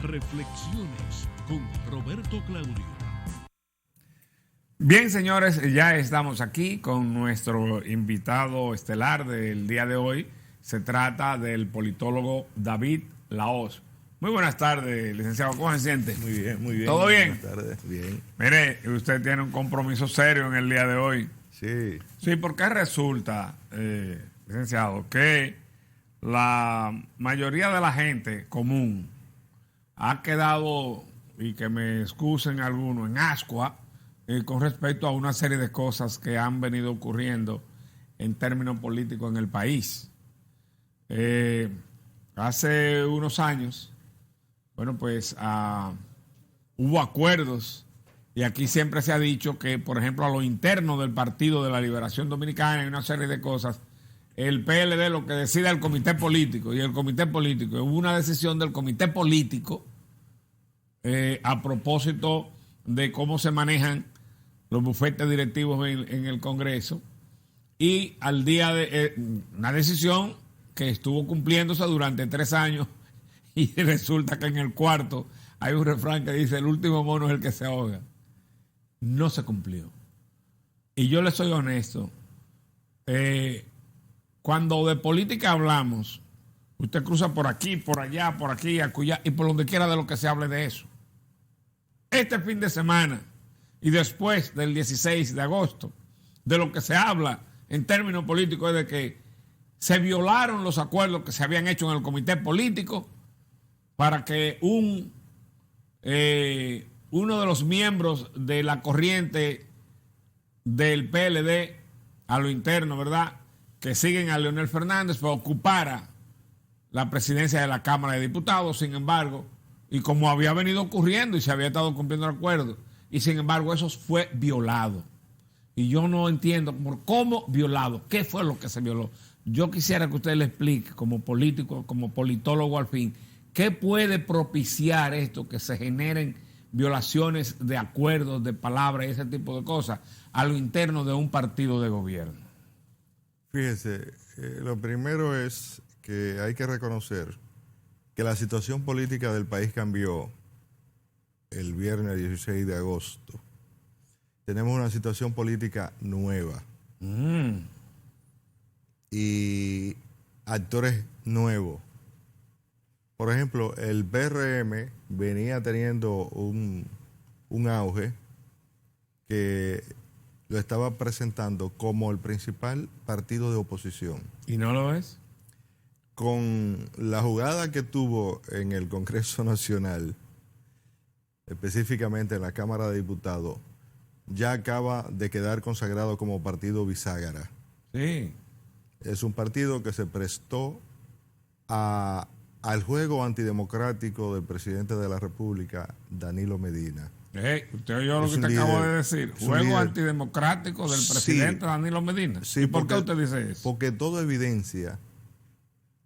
Reflexiones con Roberto Claudio. Bien, señores, ya estamos aquí con nuestro invitado estelar del día de hoy. Se trata del politólogo David Lahoz. Muy buenas tardes, licenciado. ¿Cómo se siente? Muy bien, muy bien. ¿Todo bien? Buenas tardes. Bien. Mire, usted tiene un compromiso serio en el día de hoy. Sí. Sí, porque resulta, licenciado, que la mayoría de la gente común ha quedado, y que me excusen algunos, en ascua con respecto a una serie de cosas que han venido ocurriendo en términos políticos en el país. Hace unos años, bueno, pues hubo acuerdos, y aquí siempre se ha dicho que, por ejemplo, a lo interno del Partido de la Liberación Dominicana hay una serie de cosas. El PLD lo que decide el comité político, y el comité político, hubo una decisión del comité político a propósito de cómo se manejan los bufetes directivos en el Congreso, y al día de una decisión que estuvo cumpliéndose durante 3 años, y resulta que en el cuarto hay un refrán que dice: el último mono es el que se ahoga. No se cumplió. Y yo le soy honesto, cuando de política hablamos, usted cruza por aquí, por allá, por aquí, acullá, y por donde quiera de lo que se hable de eso. Este fin de semana y después del 16 de agosto, de lo que se habla en términos políticos es de que se violaron los acuerdos que se habían hecho en el comité político para que uno de los miembros de la corriente del PLD a lo interno, ¿verdad?, que siguen a Leonel Fernández, pues ocupara la presidencia de la Cámara de Diputados. Sin embargo, y como había venido ocurriendo y se había estado cumpliendo el acuerdo, y sin embargo eso fue violado. Y yo no entiendo cómo violado, qué fue lo que se violó. Yo quisiera que usted le explique, como político, como politólogo al fin, qué puede propiciar esto, que se generen violaciones de acuerdos, de palabras y ese tipo de cosas a lo interno de un partido de gobierno. Fíjese, lo primero es que hay que reconocer que la situación política del país cambió el viernes 16 de agosto. Tenemos una situación política nueva y actores nuevos. Por ejemplo, el PRM venía teniendo un auge que lo estaba presentando como el principal partido de oposición. ¿Y no lo es? Con la jugada que tuvo en el Congreso Nacional, específicamente en la Cámara de Diputados, ya acaba de quedar consagrado como partido bisagra. Sí. Es un partido que se prestó al juego antidemocrático del presidente de la República, Danilo Medina. Usted oyó lo que te acabo de decir. Juego antidemocrático del presidente Danilo Medina. Sí, ¿Y por qué usted dice eso? Porque todo evidencia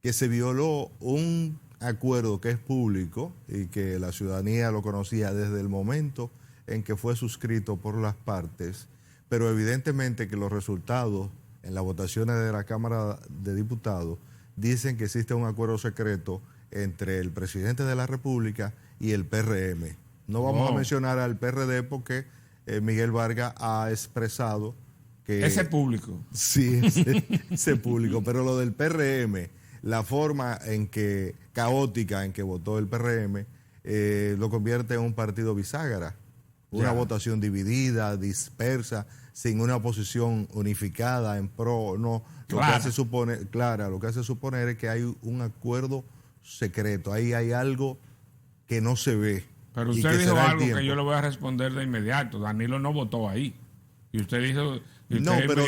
que se violó un acuerdo que es público y que la ciudadanía lo conocía desde el momento en que fue suscrito por las partes, pero evidentemente que los resultados en las votaciones de la Cámara de Diputados dicen que existe un acuerdo secreto entre el presidente de la República y el PRM. No vamos a mencionar al PRD porque Miguel Vargas ha expresado que... Ese público. Sí, ese público, pero lo del PRM, la forma caótica en que votó el PRM, lo convierte en un partido bisagra. Una votación dividida, dispersa, sin una posición unificada en pro, no. Lo que hace suponer es que hay un acuerdo secreto. Ahí hay algo que no se ve. Pero usted dijo algo que yo le voy a responder de inmediato. Danilo no votó ahí. Y usted dijo... No, pero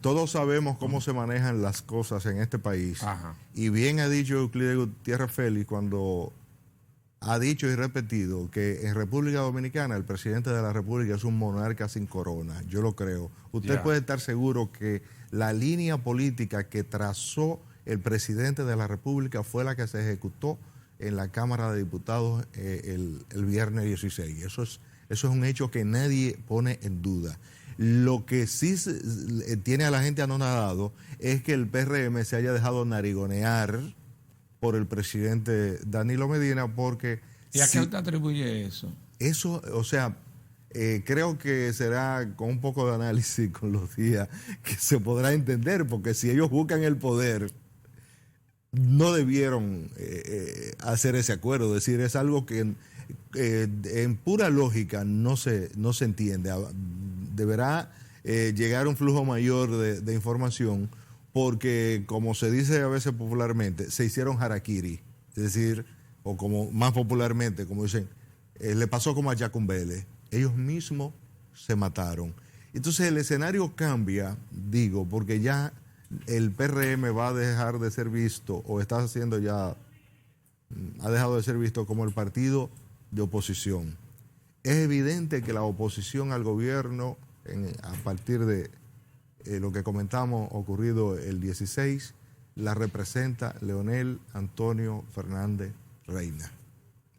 todos sabemos cómo se manejan las cosas en este país. Ajá. Y bien ha dicho Euclides Gutiérrez Félix cuando ha dicho y repetido que en República Dominicana el presidente de la República es un monarca sin corona. Yo lo creo. Usted puede estar seguro que la línea política que trazó el presidente de la República fue la que se ejecutó en la Cámara de Diputados el viernes 16. Eso es un hecho que nadie pone en duda. Lo que sí tiene a la gente anonadado es que el PRM se haya dejado narigonear por el presidente Danilo Medina, porque... ¿Y a qué usted atribuye eso? Eso, o sea, creo que será con un poco de análisis con los días que se podrá entender, porque si ellos buscan el poder, no debieron hacer ese acuerdo. Es decir, es algo que en pura lógica no se entiende. Deberá llegar un flujo mayor de información, porque, como se dice a veces popularmente, se hicieron harakiri. Es decir, o como más popularmente, como dicen, le pasó como a Yacumbele. Ellos mismos se mataron. Entonces el escenario cambia, digo, porque ya el PRM va a dejar de ser visto, o está haciendo ya, ha dejado de ser visto como el partido de oposición. Es evidente que la oposición al gobierno, a partir de lo que comentamos ocurrido el 16, la representa Leonel Antonio Fernández Reina.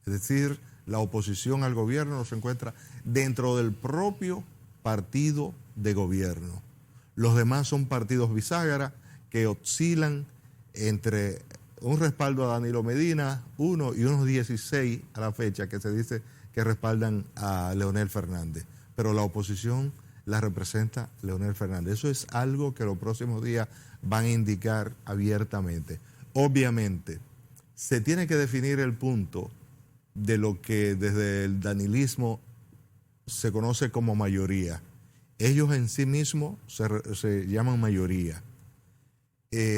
Es decir, la oposición al gobierno se encuentra dentro del propio partido de gobierno. Los demás son partidos bisagra que oscilan entre un respaldo a Danilo Medina, uno, y unos 16 a la fecha que se dice que respaldan a Leonel Fernández. Pero la oposición la representa Leonel Fernández. Eso es algo que los próximos días van a indicar abiertamente. Obviamente, se tiene que definir el punto de lo que desde el danilismo se conoce como mayoría. Ellos en sí mismos se llaman mayoría.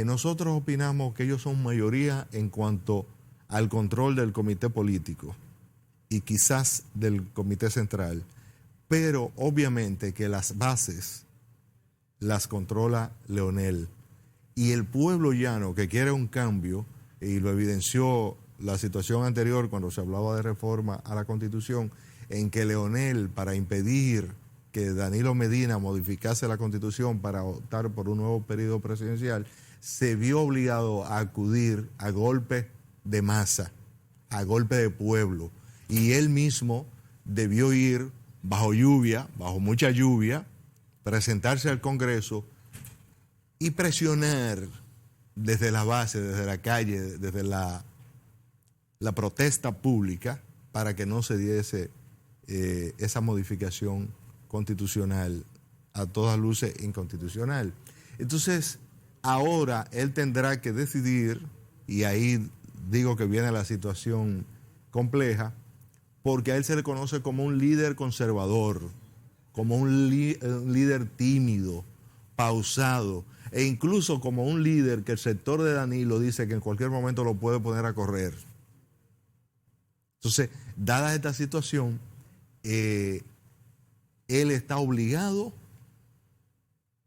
Nosotros opinamos que ellos son mayoría en cuanto al control del comité político y quizás del comité central, pero obviamente que las bases las controla Leonel. Y el pueblo llano que quiere un cambio, y lo evidenció la situación anterior cuando se hablaba de reforma a la Constitución, en que Leonel, para impedir que Danilo Medina modificase la Constitución para optar por un nuevo periodo presidencial, se vio obligado a acudir a golpe de masa, a golpe de pueblo. Y él mismo debió ir bajo lluvia, bajo mucha lluvia, presentarse al Congreso y presionar desde la base, desde la calle, desde la protesta pública, para que no se diese esa modificación constitucional, a todas luces inconstitucional. Entonces, ahora él tendrá que decidir, y ahí digo que viene la situación compleja, porque a él se le conoce como un líder conservador, como un líder tímido, pausado, e incluso como un líder que el sector de Danilo dice que en cualquier momento lo puede poner a correr. Entonces, dada esta situación, él está obligado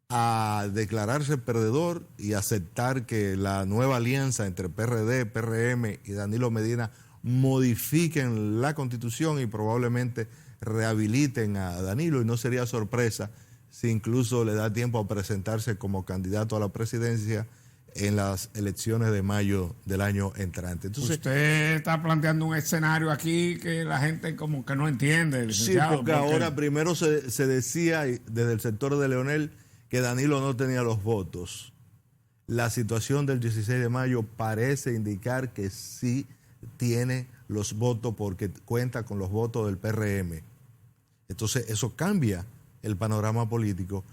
a declararse perdedor y aceptar que la nueva alianza entre PRD, PRM y Danilo Medina modifiquen la Constitución y probablemente rehabiliten a Danilo, y no sería sorpresa si incluso le da tiempo a presentarse como candidato a la presidencia en las elecciones de mayo del año entrante. Entonces, usted está planteando un escenario aquí que la gente como que no entiende, licenciado. Sí, porque ahora primero se decía desde el sector de Leonel que Danilo no tenía los votos. La situación del 16 de mayo parece indicar que sí tiene los votos, porque cuenta con los votos del PRM. Entonces eso cambia el panorama político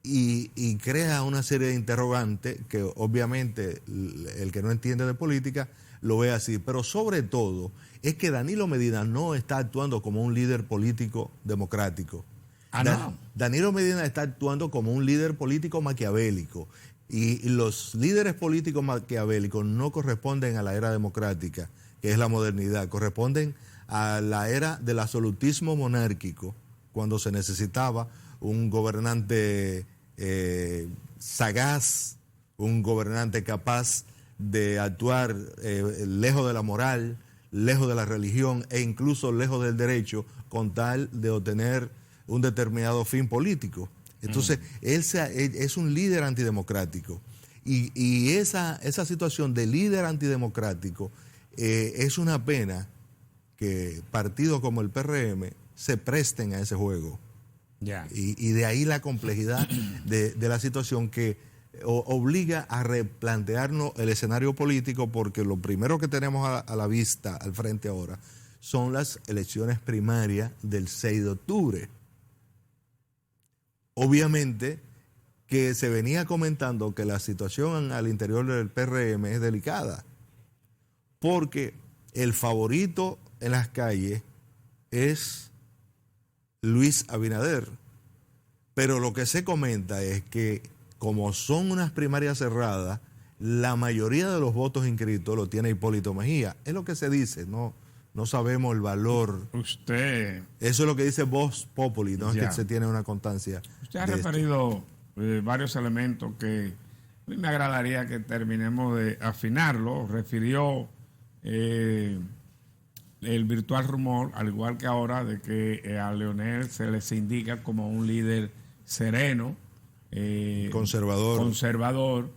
y crea una serie de interrogantes que obviamente el que no entiende de política lo ve así. Pero sobre todo es que Danilo Medina no está actuando como un líder político democrático. No. Danilo Medina está actuando como un líder político maquiavélico, y los líderes políticos maquiavélicos no corresponden a la era democrática, que es la modernidad, corresponden a la era del absolutismo monárquico, cuando se necesitaba un gobernante sagaz, un gobernante capaz de actuar lejos de la moral, lejos de la religión e incluso lejos del derecho, con tal de obtener un determinado fin político. Entonces, él es un líder antidemocrático. Y esa situación de líder antidemocrático es una pena que partidos como el PRM se presten a ese juego. Ya. Y de ahí la complejidad de la situación, que obliga a replantearnos el escenario político, porque lo primero que tenemos a la vista, al frente ahora, son las elecciones primarias del 6 de octubre. Obviamente que se venía comentando que la situación al interior del PRM es delicada, porque el favorito en las calles es Luis Abinader. Pero lo que se comenta es que, como son unas primarias cerradas, la mayoría de los votos inscritos lo tiene Hipólito Mejía. Es lo que se dice, no sabemos el valor. Usted... Eso es lo que dice Vox Populi, no es que se tiene una constancia. Usted ha referido varios elementos que a mí me agradaría que terminemos de afinarlo. Refirió el virtual rumor, al igual que ahora, de que a Leonel se les indica como un líder sereno, conservador,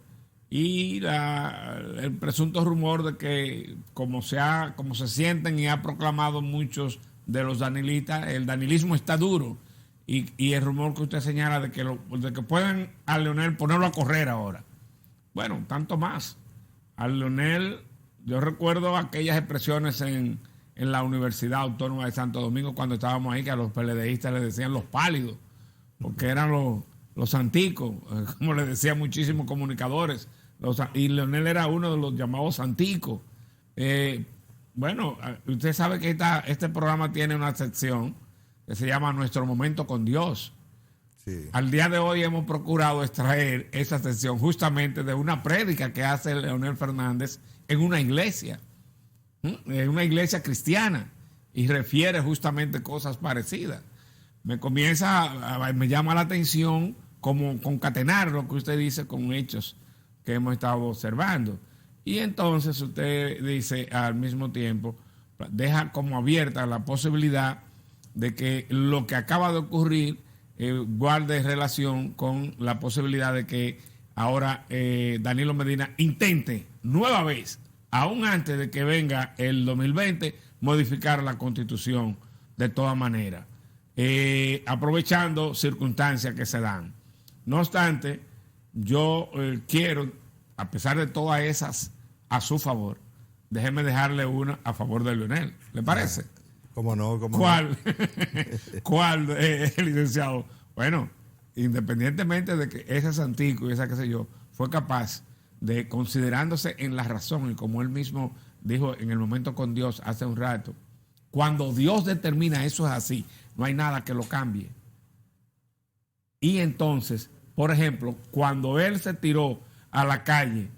y el presunto rumor de que como se sienten y ha proclamado muchos de los danilistas, el danilismo está duro, y el rumor que usted señala de que pueden a Leonel ponerlo a correr ahora. Bueno, tanto más. A Leonel, yo recuerdo aquellas expresiones en la Universidad Autónoma de Santo Domingo cuando estábamos ahí, que a los PLDistas les decían los pálidos, porque eran los santicos, como le decían muchísimos comunicadores, y Leonel era uno de los llamados santicos. Bueno, usted sabe que este programa tiene una sección que se llama Nuestro Momento con Dios. Sí. Al día de hoy hemos procurado extraer esa sección justamente de una prédica que hace Leonel Fernández en una iglesia cristiana, y refiere justamente cosas parecidas. Me llama la atención como concatenar lo que usted dice con hechos que hemos estado observando. Y entonces usted dice al mismo tiempo, deja como abierta la posibilidad de que lo que acaba de ocurrir guarde relación con la posibilidad de que ahora Danilo Medina intente nueva vez, aún antes de que venga el 2020, modificar la Constitución de todas maneras, aprovechando circunstancias que se dan. No obstante, yo quiero, a pesar de todas esas a su favor, déjeme dejarle una a favor de Leonel. ¿Le parece? ¿Cómo no? ¿Cuál? ¿Cuál, licenciado? Bueno, independientemente de que ese santico y esa qué sé yo, fue capaz de, considerándose en la razón, y como él mismo dijo en el momento con Dios hace un rato, cuando Dios determina eso es así, no hay nada que lo cambie. Y entonces, por ejemplo, cuando él se tiró a la calle,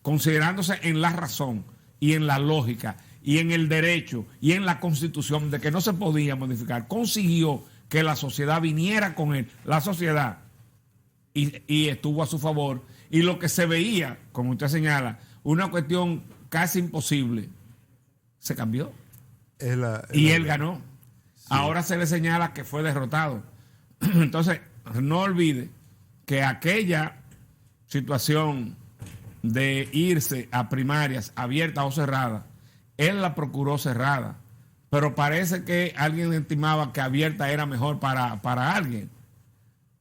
considerándose en la razón y en la lógica y en el derecho y en la Constitución de que no se podía modificar, consiguió que la sociedad viniera con él, la sociedad, y estuvo a su favor, y lo que se veía, como usted señala, una cuestión casi imposible, se cambió. Y él ganó. Sí. Ahora se le señala que fue derrotado. Entonces, no olvide que aquella situación de irse a primarias abiertas o cerradas, él la procuró cerrada, pero parece que alguien estimaba que abierta era mejor para alguien.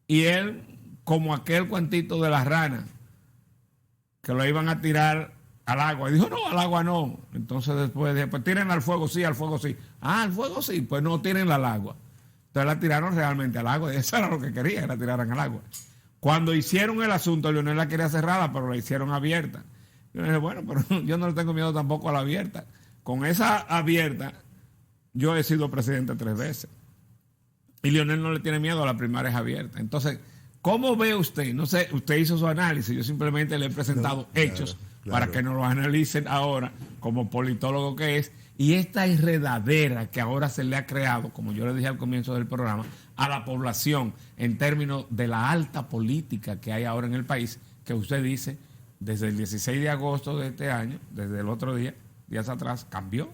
Y él, como aquel cuentito de la rana, que lo iban a tirar al agua, y dijo, no, al agua no. Entonces después dijo, pues tírenla al fuego sí, al fuego sí. Ah, al fuego sí, pues no, tírenla al agua. Entonces la tiraron realmente al agua, y eso era lo que quería, que la tiraran al agua. Cuando hicieron el asunto, Leonel la quería cerrada, pero la hicieron abierta. Yo dije, bueno, pero yo no le tengo miedo tampoco a la abierta. Con esa abierta, yo he sido presidente 3 veces. Y Leonel no le tiene miedo a las primarias abiertas. Entonces, ¿cómo ve usted? No sé, usted hizo su análisis, yo simplemente le he presentado hechos para que nos lo analicen ahora como politólogo que es. Y esta enredadera que ahora se le ha creado, como yo le dije al comienzo del programa, a la población en términos de la alta política que hay ahora en el país, que usted dice, desde el 16 de agosto de este año, desde el otro día, días atrás, cambió.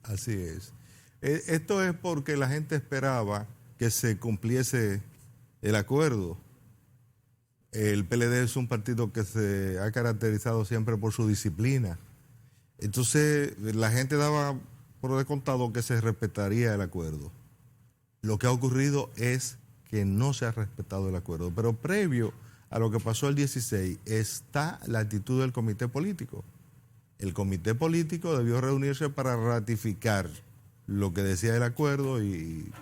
Así es. Esto es porque la gente esperaba que se cumpliese el acuerdo. El PLD es un partido que se ha caracterizado siempre por su disciplina. Entonces, la gente daba por descontado que se respetaría el acuerdo. Lo que ha ocurrido es que no se ha respetado el acuerdo. Pero previo a lo que pasó el 16 está la actitud del comité político. El comité político debió reunirse para ratificar lo que decía el acuerdo y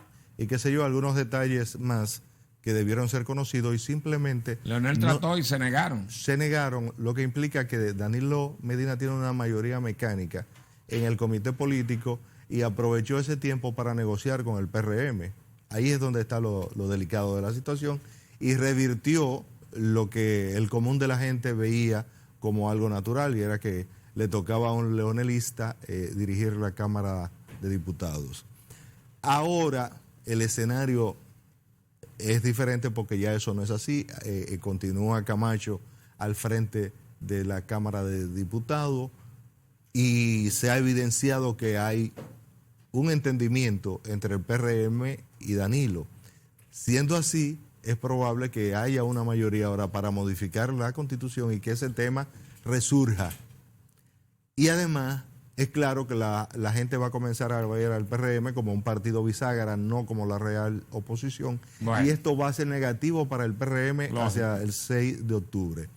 qué sé yo, algunos detalles más que debieron ser conocidos y simplemente... Leonel trató y se negaron. Se negaron, lo que implica que Danilo Medina tiene una mayoría mecánica en el comité político y aprovechó ese tiempo para negociar con el PRM. Ahí es donde está lo delicado de la situación y revirtió lo que el común de la gente veía como algo natural y era que le tocaba a un leonelista dirigir la Cámara de Diputados. Ahora el escenario es diferente porque ya eso no es así. Continúa Camacho al frente de la Cámara de Diputados y se ha evidenciado que hay un entendimiento entre el PRM y Danilo. Siendo así, es probable que haya una mayoría ahora para modificar la Constitución y que ese tema resurja. Y además, es claro que la gente va a comenzar a ver al PRM como un partido bisagra, no como la real oposición. Bueno. Y esto va a ser negativo para el PRM hacia el 6 de octubre.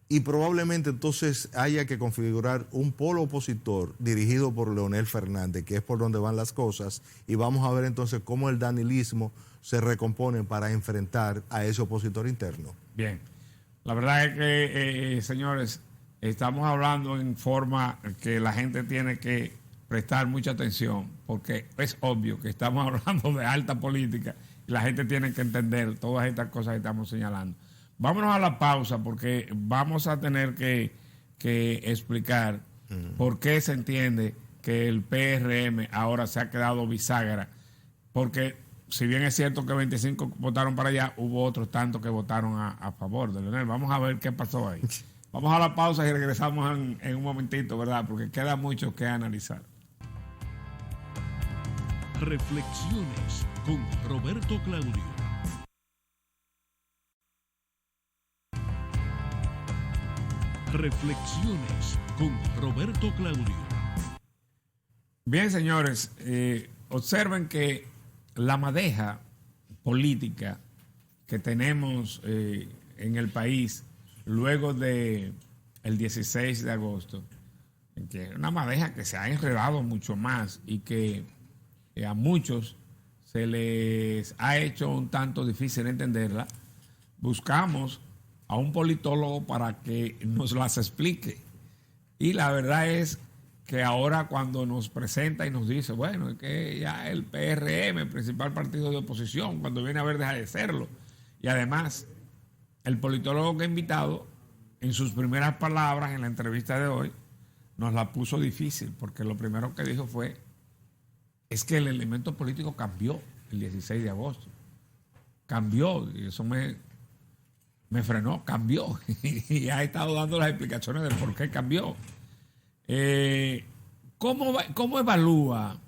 Y probablemente entonces haya que configurar un polo opositor dirigido por Leonel Fernández, que es por donde van las cosas, y vamos a ver entonces cómo el danilismo se recompone para enfrentar a ese opositor interno. Bien, la verdad es que, señores, estamos hablando en forma que la gente tiene que prestar mucha atención, porque es obvio que estamos hablando de alta política y la gente tiene que entender todas estas cosas que estamos señalando. Vámonos a la pausa porque vamos a tener que explicar por qué se entiende que el PRM ahora se ha quedado bisagra, porque si bien es cierto que 25 votaron para allá, hubo otros tantos que votaron a favor de Leonel. Vamos a ver qué pasó ahí. Vamos a la pausa y regresamos en un momentito, ¿verdad? Porque queda mucho que analizar. Reflexiones con Roberto Claudio. Reflexiones con Roberto Claudio. Bien, señores, observen que la madeja política que tenemos en el país luego de el 16 de agosto, que es una madeja que se ha enredado mucho más y que a muchos se les ha hecho un tanto difícil entenderla, buscamos a un politólogo para que nos las explique. Y la verdad es que ahora cuando nos presenta y nos dice, bueno, es que ya el PRM, el principal partido de oposición, cuando viene a ver deja de serlo. Y además, el politólogo que ha invitado, en sus primeras palabras en la entrevista de hoy, nos la puso difícil, porque lo primero que dijo fue, es que el elemento político cambió el 16 de agosto. Cambió, y eso me frenó, cambió. Y ha estado dando las explicaciones de por qué cambió. ¿Cómo evalúa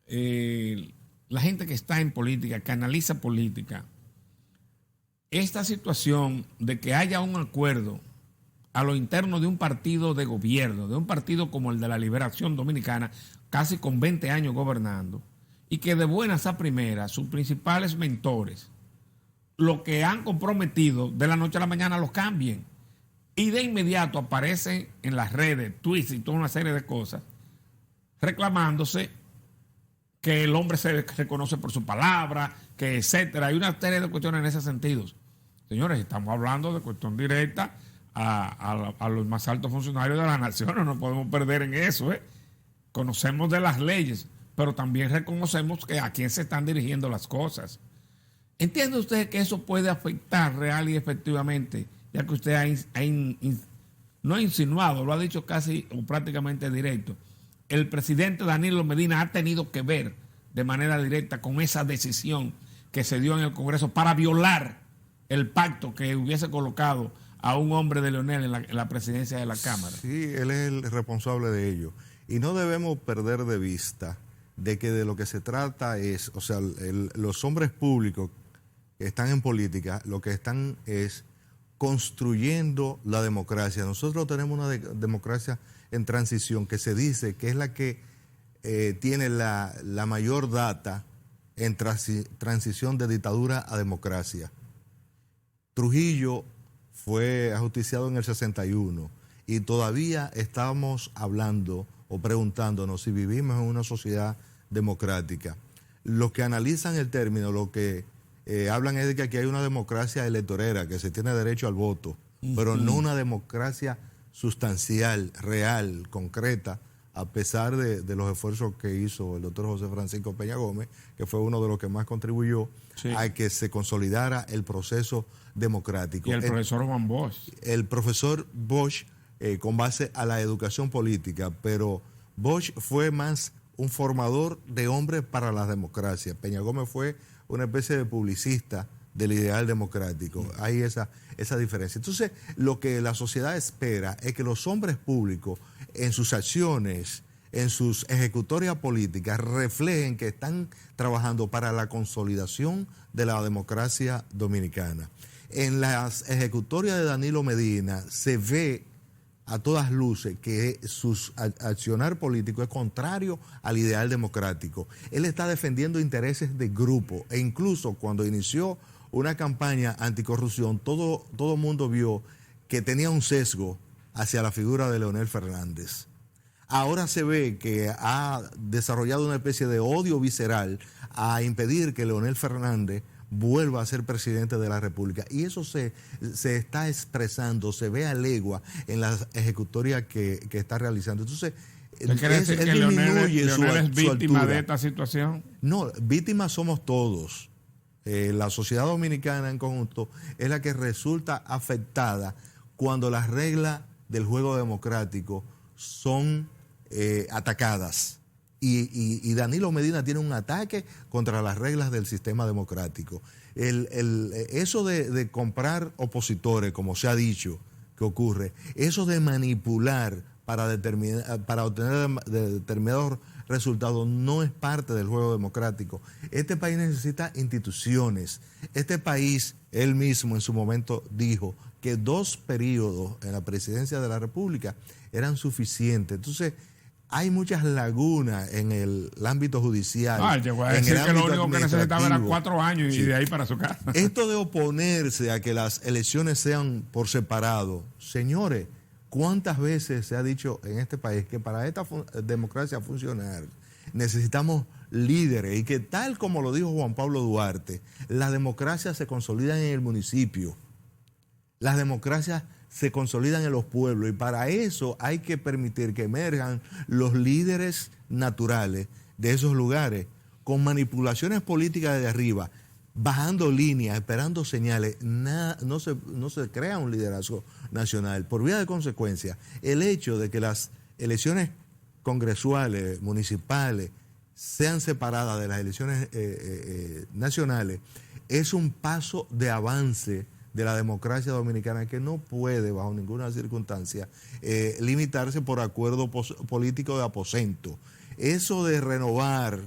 la gente que está en política, que analiza política, esta situación de que haya un acuerdo a lo interno de un partido de gobierno, de un partido como el de la Liberación Dominicana, casi con 20 años gobernando, y que de buenas a primeras sus principales mentores, lo que han comprometido de la noche a la mañana los cambien? Y de inmediato aparecen en las redes, tweets y toda una serie de cosas, reclamándose que el hombre se reconoce por su palabra, que etcétera. Hay una serie de cuestiones en ese sentido. Señores, estamos hablando de cuestión directa a los más altos funcionarios de la nación, no nos podemos perder en eso. Conocemos de las leyes, pero también reconocemos que a quién se están dirigiendo las cosas. ¿Entiende usted que eso puede afectar real y efectivamente, ya que usted no ha insinuado, lo ha dicho casi o prácticamente directo? El presidente Danilo Medina ha tenido que ver de manera directa con esa decisión que se dio en el Congreso para violar el pacto que hubiese colocado a un hombre de Leonel en la presidencia de la Cámara. Sí, él es el responsable de ello. Y no debemos perder de vista de que de lo que se trata es, o sea, los hombres públicos que están en política, lo que están es construyendo la democracia. Nosotros tenemos una democracia en transición que se dice que es la que tiene la mayor data en transición de dictadura a democracia. Trujillo fue ajusticiado en el 61 y todavía estamos hablando o preguntándonos si vivimos en una sociedad democrática. Los que analizan el término, lo que hablan es de que aquí hay una democracia electorera, que se tiene derecho al voto, pero no una democracia sustancial, real, concreta, a pesar de los esfuerzos que hizo el doctor José Francisco Peña Gómez, que fue uno de los que más contribuyó a que se consolidara el proceso democrático. Y el profesor Juan Bosch. El profesor Bosch, con base a la educación política, pero Bosch fue más un formador de hombres para la democracia. Peña Gómez fue una especie de publicista del ideal democrático. Hay esa diferencia. Entonces, lo que la sociedad espera es que los hombres públicos, en sus acciones, en sus ejecutorias políticas, reflejen que están trabajando para la consolidación de la democracia dominicana. En las ejecutorias de Danilo Medina se ve a todas luces que su accionar político es contrario al ideal democrático. Él está defendiendo intereses de grupo e incluso cuando inició una campaña anticorrupción, todo el mundo vio que tenía un sesgo hacia la figura de Leonel Fernández. Ahora se ve que ha desarrollado una especie de odio visceral a impedir que Leonel Fernández vuelva a ser presidente de la República. Y eso se está expresando, se ve a legua en las ejecutorias que está realizando. Entonces, ¿usted quiere decir que Leonel es víctima de esta situación? No, víctimas somos todos. La sociedad dominicana en conjunto es la que resulta afectada cuando las reglas del juego democrático son atacadas. Y Danilo Medina tiene un ataque contra las reglas del sistema democrático. Eso de comprar opositores, como se ha dicho que ocurre, eso de manipular para obtener determinados resultados no es parte del juego democrático. Este país necesita instituciones. Este país, él mismo en su momento dijo que 2 periodos en la presidencia de la República eran suficientes. Entonces, hay muchas lagunas en el ámbito judicial. Llegó a decir que lo único que necesitaba era 4 años y de ahí para su casa. Esto de oponerse a que las elecciones sean por separado, señores, ¿cuántas veces se ha dicho en este país que para esta democracia funcionar necesitamos líderes y que tal como lo dijo Juan Pablo Duarte, las democracias se consolidan en el municipio, las democracias se consolidan en los pueblos y para eso hay que permitir que emerjan los líderes naturales de esos lugares con manipulaciones políticas desde arriba, bajando líneas, esperando señales. No se crea un liderazgo nacional. Por vía de consecuencia, el hecho de que las elecciones congresuales, municipales, sean separadas de las elecciones nacionales, es un paso de avance de la democracia dominicana que no puede, bajo ninguna circunstancia, limitarse por acuerdo político de aposento. Eso de renovar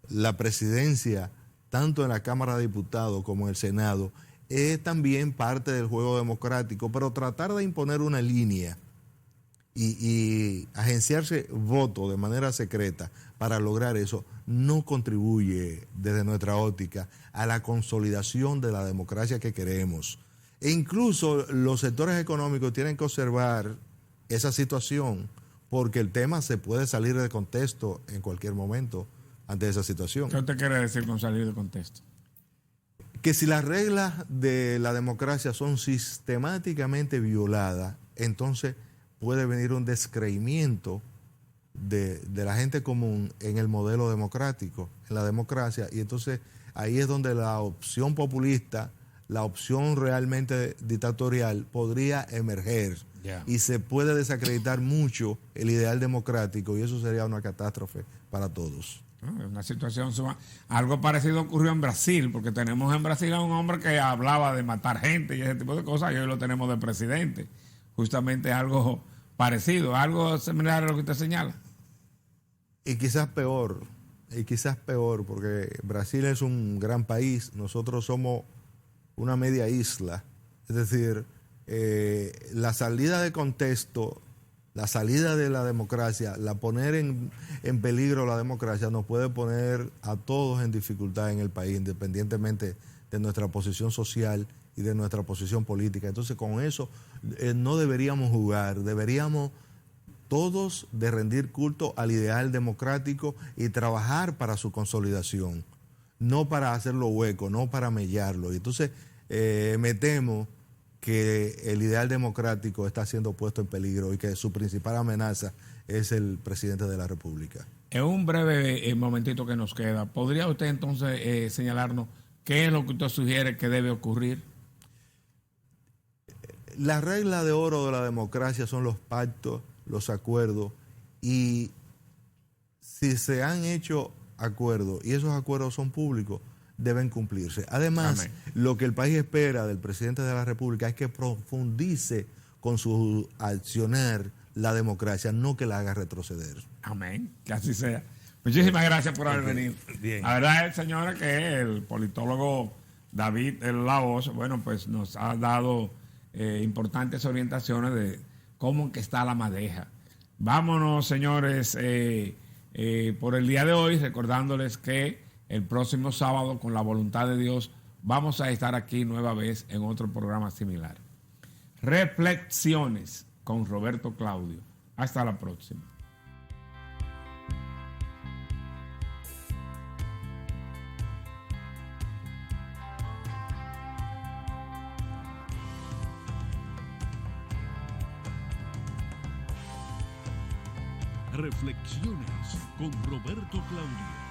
la presidencia, tanto en la Cámara de Diputados como en el Senado, es también parte del juego democrático, pero tratar de imponer una línea y agenciarse votos de manera secreta para lograr eso no contribuye desde nuestra óptica a la consolidación de la democracia que queremos. E incluso los sectores económicos tienen que observar esa situación porque el tema se puede salir de contexto en cualquier momento ante esa situación. ¿Qué usted quiere decir con salir de contexto? Que si las reglas de la democracia son sistemáticamente violadas, entonces puede venir un descreimiento de la gente común en el modelo democrático, en la democracia, y entonces ahí es donde la opción populista, la opción realmente dictatorial podría emerger y se puede desacreditar mucho el ideal democrático y eso sería una catástrofe para todos. Una situación algo parecido ocurrió en Brasil, porque tenemos en Brasil a un hombre que hablaba de matar gente y ese tipo de cosas, y hoy lo tenemos de presidente. Justamente algo parecido, algo similar a lo que usted señala. Y quizás peor, porque Brasil es un gran país, nosotros somos una media isla, es decir, la salida de contexto, la salida de la democracia, la poner en peligro la democracia nos puede poner a todos en dificultad en el país, independientemente de nuestra posición social y de nuestra posición política. Entonces, con eso no deberíamos jugar, deberíamos todos de rendir culto al ideal democrático y trabajar para su consolidación, no para hacerlo hueco, no para mellarlo. Y entonces me temo que el ideal democrático está siendo puesto en peligro y que su principal amenaza es el presidente de la República. En un breve momentito que nos queda, ¿podría usted entonces señalarnos qué es lo que usted sugiere que debe ocurrir? La regla de oro de la democracia son los pactos, los acuerdos, y si se han hecho acuerdos y esos acuerdos son públicos, deben cumplirse. Además, Amén. Lo que el país espera del presidente de la República es que profundice con su accionar la democracia, no que la haga retroceder. Amén, que así sea. Muchísimas gracias por haber venido. Bien. La verdad es, señora, que el politólogo David Laos, bueno, pues nos ha dado importantes orientaciones de cómo que está la madeja. Vámonos, señores, por el día de hoy, recordándoles que el próximo sábado, con la voluntad de Dios, vamos a estar aquí nueva vez en otro programa similar. Reflexiones con Roberto Claudio. Hasta la próxima. Reflexiones con Roberto Claudio.